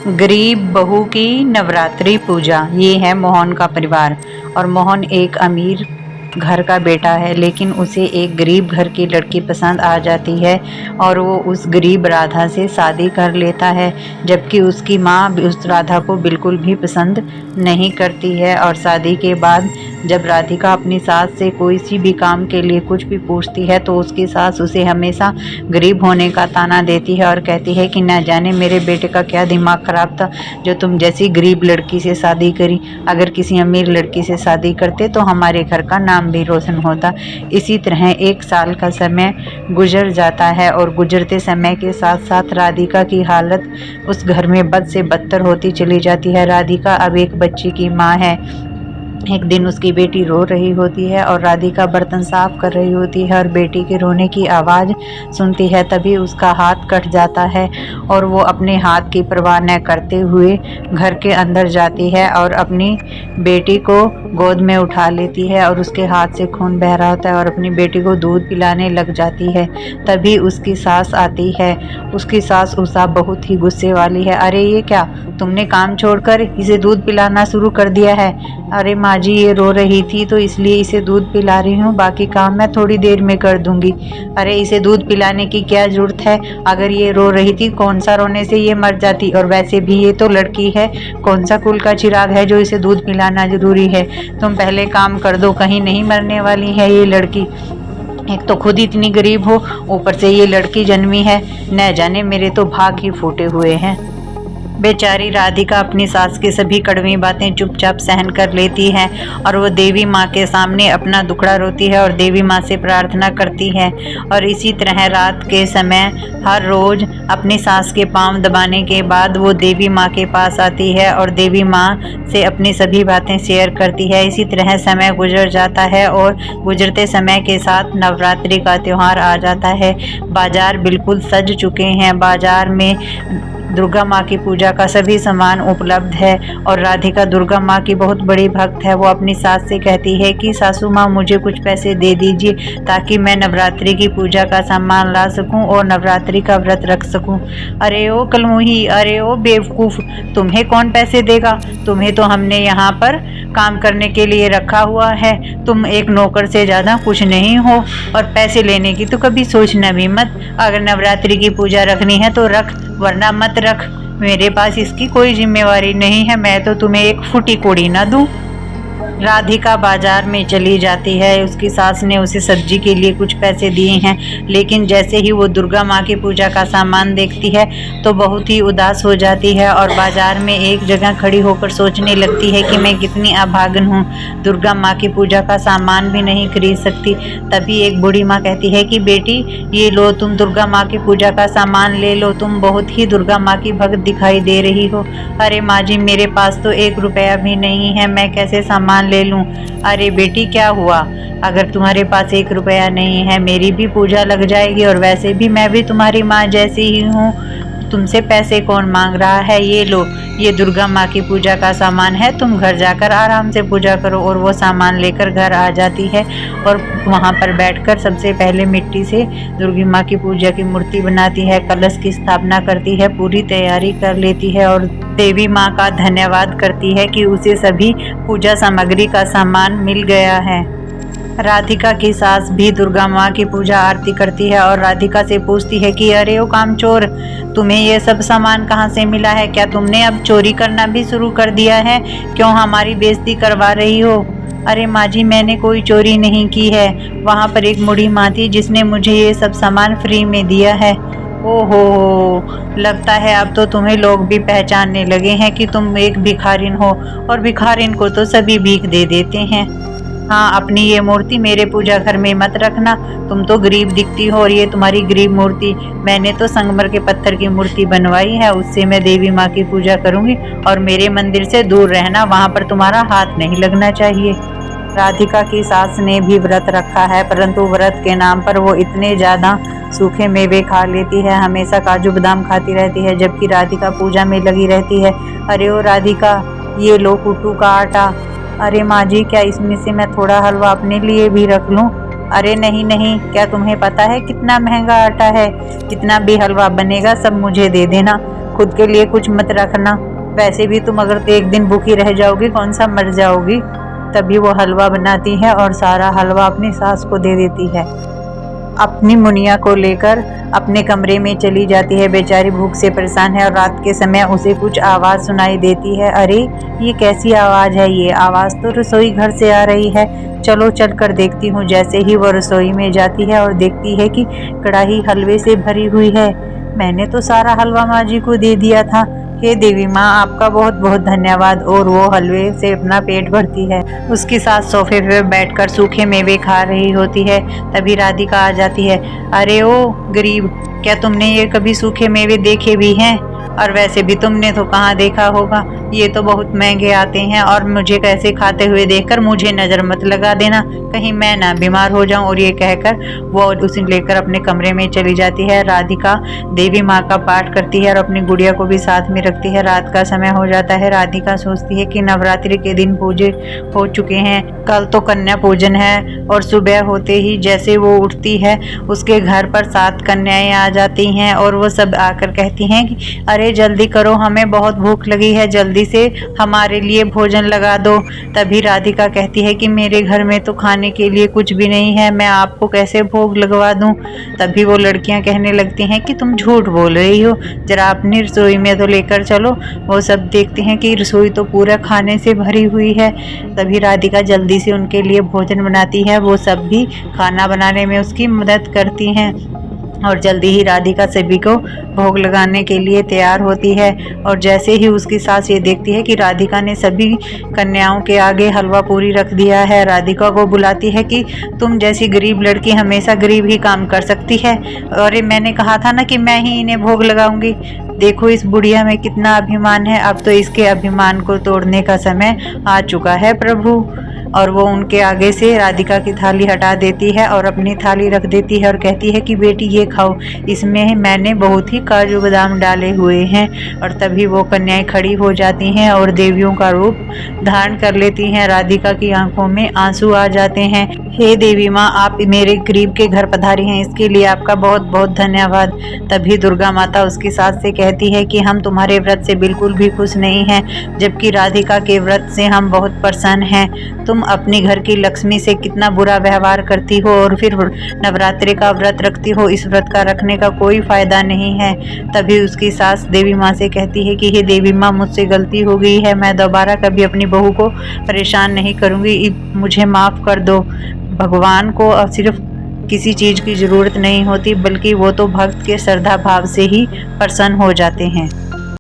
गरीब बहू की नवरात्रि पूजा। ये है मोहन का परिवार और मोहन एक अमीर घर का बेटा है, लेकिन उसे एक गरीब घर की लड़की पसंद आ जाती है और वो उस गरीब राधा से शादी कर लेता है, जबकि उसकी माँ उस राधा को बिल्कुल भी पसंद नहीं करती है। और शादी के बाद जब राधिका अपनी सास से कोई सी भी काम के लिए कुछ भी पूछती है तो उसकी सास उसे हमेशा गरीब होने का ताना देती है और कहती है कि न जाने मेरे बेटे का क्या दिमाग खराब था जो तुम जैसी गरीब लड़की से शादी करी। अगर किसी अमीर लड़की से शादी करते तो हमारे घर का नाम भी रोशन होता। इसी तरह 1 साल का समय गुजर जाता है और गुजरते समय के साथ साथ राधिका की हालत उस घर में बद से बदतर होती चली जाती है। राधिका अब एक बच्ची की माँ है। एक दिन उसकी बेटी रो रही होती है और राधिका बर्तन साफ कर रही होती है और बेटी के रोने की आवाज़ सुनती है। तभी उसका हाथ कट जाता है और वो अपने हाथ की परवाह न करते हुए घर के अंदर जाती है और अपनी बेटी को गोद में उठा लेती है और उसके हाथ से खून बह रहा होता है और अपनी बेटी को दूध पिलाने लग जाती है। तभी उसकी सास आती है। उसकी सास उषा बहुत ही गुस्से वाली है। अरे ये क्या, तुमने काम छोड़कर इसे दूध पिलाना शुरू कर दिया है? अरे माँ जी, ये रो रही थी तो इसलिए इसे दूध पिला रही हूँ, बाकी काम मैं थोड़ी देर में कर दूंगी। अरे इसे दूध पिलाने की क्या जरूरत है? अगर ये रो रही थी, कौन सा रोने से ये मर जाती? और वैसे भी ये तो लड़की है, कौन सा कुल का चिराग है जो इसे दूध पिलाना जरूरी है? तुम पहले काम कर दो, कहीं नहीं मरने वाली है ये लड़की। एक तो खुद इतनी गरीब हो, ऊपर से ये लड़की जन्मी है। न जाने मेरे तो भाग ही फूटे हुए हैं। बेचारी राधिका अपनी सास की सभी कड़वी बातें चुपचाप सहन कर लेती है और वो देवी माँ के सामने अपना दुखड़ा रोती है और देवी माँ से प्रार्थना करती है। और इसी तरह रात के समय हर रोज अपनी सास के पांव दबाने के बाद वो देवी माँ के पास आती है और देवी माँ से अपनी सभी बातें शेयर करती है। इसी तरह समय गुजर जाता है और गुजरते समय के साथ नवरात्रि का त्यौहार आ जाता है। बाजार बिल्कुल सज चुके हैं। बाजार में दुर्गा माँ की पूजा का सभी सामान उपलब्ध है और राधिका दुर्गा माँ की बहुत बड़ी भक्त है। वो अपनी सास से कहती है कि सासू माँ, मुझे कुछ पैसे दे दीजिए ताकि मैं नवरात्रि की पूजा का सामान ला सकूं और नवरात्रि का व्रत रख सकूं। अरे ओ कलमुही, अरे ओ बेवकूफ़, तुम्हें कौन पैसे देगा? तुम्हें तो हमने यहाँ पर काम करने के लिए रखा हुआ है। तुम एक नौकर से ज़्यादा कुछ नहीं हो और पैसे लेने की तो कभी सोचना भी मत। अगर नवरात्रि की पूजा रखनी है तो रख, वरना मत रख। मेरे पास इसकी कोई जिम्मेवारी नहीं है। मैं तो तुम्हें एक फूटी कोड़ी ना दूं। राधिका बाजार में चली जाती है। उसकी सास ने उसे सब्जी के लिए कुछ पैसे दिए हैं, लेकिन जैसे ही वो दुर्गा माँ की पूजा का सामान देखती है तो बहुत ही उदास हो जाती है और बाजार में एक जगह खड़ी होकर सोचने लगती है कि मैं कितनी अभागन हूँ, दुर्गा माँ की पूजा का सामान भी नहीं खरीद सकती। तभी एक बूढ़ी माँ कहती है कि बेटी, ये लो, तुम दुर्गा माँ की पूजा का सामान ले लो। तुम बहुत ही दुर्गा माँ की भक्त दिखाई दे रही हो। अरे माँ जी, मेरे पास तो 1 रुपया भी नहीं है, मैं कैसे सामान ले लूं? अरे बेटी, क्या हुआ? अगर तुम्हारे पास 1 रुपया नहीं है, मेरी भी पूजा लग जाएगी और वैसे भी मैं भी तुम्हारी माँ जैसी ही हूँ। तुमसे पैसे कौन मांग रहा है? ये लो, ये दुर्गा माँ की पूजा का सामान है, तुम घर जाकर आराम से पूजा करो। और वो सामान लेकर घर आ जाती है और वहाँ पर बैठकर सबसे पहले मिट्टी से दुर्गा माँ की पूजा की मूर्ति बनाती है, कलश की स्थापना करती है, पूरी तैयारी कर लेती है और देवी माँ का धन्यवाद करती है कि उसे सभी पूजा सामग्री का सामान मिल गया है। राधिका की सास भी दुर्गा माँ की पूजा आरती करती है और राधिका से पूछती है कि अरे ओ कामचोर, तुम्हें ये सब सामान कहाँ से मिला है? क्या तुमने अब चोरी करना भी शुरू कर दिया है? क्यों हमारी बेइज्जती करवा रही हो? अरे माँ जी, मैंने कोई चोरी नहीं की है। वहाँ पर एक बूढ़ी माँ थी जिसने मुझे ये सब सामान फ्री में दिया है। ओहो, लगता है अब तो तुम्हें लोग भी पहचानने लगे हैं कि तुम एक भिखारिन हो, और भिखारिन को तो सभी भीख दे देते हैं। हाँ, अपनी ये मूर्ति मेरे पूजा घर में मत रखना, तुम तो गरीब दिखती हो और ये तुम्हारी गरीब मूर्ति। मैंने तो संगमर के पत्थर की मूर्ति बनवाई है, उससे मैं देवी माँ की पूजा करूँगी और मेरे मंदिर से दूर रहना, वहाँ पर तुम्हारा हाथ नहीं लगना चाहिए। राधिका की सास ने भी व्रत रखा है, परंतु व्रत के नाम पर वो इतने ज़्यादा सूखे मेवे खा लेती है, हमेशा काजू बादाम खाती रहती है, जबकि राधिका पूजा में लगी रहती है। अरे ओ राधिका, ये लो कुट्टू का आटा। अरे माँ जी, क्या इसमें से मैं थोड़ा हलवा अपने लिए भी रख लूँ? अरे नहीं नहीं, क्या तुम्हें पता है कितना महंगा आटा है? जितना भी हलवा बनेगा सब मुझे दे देना। खुद के लिए कुछ मत रखना, वैसे भी तुम अगर तो एक दिन भूखी रह जाओगी, कौन सा मर जाओगी। तभी वो हलवा बनाती है और सारा हलवा अपनी सास को दे देती है। अपनी मुनिया को लेकर अपने कमरे में चली जाती है। बेचारी भूख से परेशान है और रात के समय उसे कुछ आवाज़ सुनाई देती है। अरे ये कैसी आवाज़ है, ये आवाज़ तो रसोई घर से आ रही है, चलो चल कर देखती हूँ। जैसे ही वो रसोई में जाती है और देखती है कि कढ़ाई हलवे से भरी हुई है। मैंने तो सारा हलवा माँ जी को दे दिया था, हे देवी माँ आपका बहुत बहुत धन्यवाद। और वो हलवे से अपना पेट भरती है। उसकी सास सोफे पे बैठकर सूखे मेवे खा रही होती है। तभी राधिका आ जाती है। अरे ओ गरीब, क्या तुमने ये कभी सूखे मेवे देखे भी हैं? और वैसे भी तुमने तो कहाँ देखा होगा, ये तो बहुत महंगे आते हैं और मुझे कैसे खाते हुए देखकर मुझे नज़र मत लगा देना, कहीं मैं ना बीमार हो जाऊं। और ये कहकर वो उसे लेकर अपने कमरे में चली जाती है। राधिका देवी माँ का पाठ करती है और अपनी गुड़िया को भी साथ में रखती है। रात का समय हो जाता है। राधिका सोचती है कि नवरात्रि के दिन पूजे हो चुके हैं, कल तो कन्या पूजन है। और सुबह होते ही जैसे वो उठती है, उसके घर पर 7 कन्याएं आ जाती हैं और वो सब आकर कहती हैं कि अरे जल्दी करो, हमें बहुत भूख लगी है, जल्दी से हमारे लिए भोजन लगा दो। तभी राधिका कहती है कि मेरे घर में तो खाने के लिए कुछ भी नहीं है, मैं आपको कैसे भोग लगवा दूं। तभी वो लड़कियां कहने लगती हैं कि तुम झूठ बोल रही हो, जरा अपनी रसोई में तो लेकर चलो। वो सब देखते हैं कि रसोई तो पूरा खाने से भरी हुई है। तभी राधिका जल्दी से उनके लिए भोजन बनाती है। वो सब भी खाना बनाने में उसकी मदद करती हैं और जल्दी ही राधिका सभी को भोग लगाने के लिए तैयार होती है। और जैसे ही उसकी सास ये देखती है कि राधिका ने सभी कन्याओं के आगे हलवा पूरी रख दिया है, राधिका को बुलाती है कि तुम जैसी गरीब लड़की हमेशा गरीब ही काम कर सकती है। और मैंने कहा था ना कि मैं ही इन्हें भोग लगाऊंगी। देखो इस बुढ़िया में कितना अभिमान है, अब तो इसके अभिमान को तोड़ने का समय आ चुका है प्रभु। और वो उनके आगे से राधिका की थाली हटा देती है और अपनी थाली रख देती है और कहती है कि बेटी ये खाओ, इसमें मैंने बहुत ही काजू बादाम डाले हुए हैं। और तभी वो कन्याएं खड़ी हो जाती हैं और देवियों का रूप धारण कर लेती हैं। राधिका की आंखों में आंसू आ जाते हैं। हे देवी माँ, आप मेरे गरीब के घर पधारी हैं, इसके लिए आपका बहुत बहुत धन्यवाद। तभी दुर्गा माता उसकी सास से कहती है कि हम तुम्हारे व्रत से बिल्कुल भी खुश नहीं हैं, जबकि राधिका के व्रत से हम बहुत प्रसन्न हैं। तुम अपने घर की लक्ष्मी से कितना बुरा व्यवहार करती हो और फिर नवरात्रि का व्रत रखती हो, इस व्रत का रखने का कोई फायदा नहीं है। तभी उसकी सास देवी माँ से कहती है कि हे देवी माँ, मुझसे गलती हो गई है, मैं दोबारा कभी अपनी बहू को परेशान नहीं करूँगी, मुझे माफ़ कर दो। भगवान को अब सिर्फ किसी चीज़ की ज़रूरत नहीं होती, बल्कि वो तो भक्त के श्रद्धा भाव से ही प्रसन्न हो जाते हैं।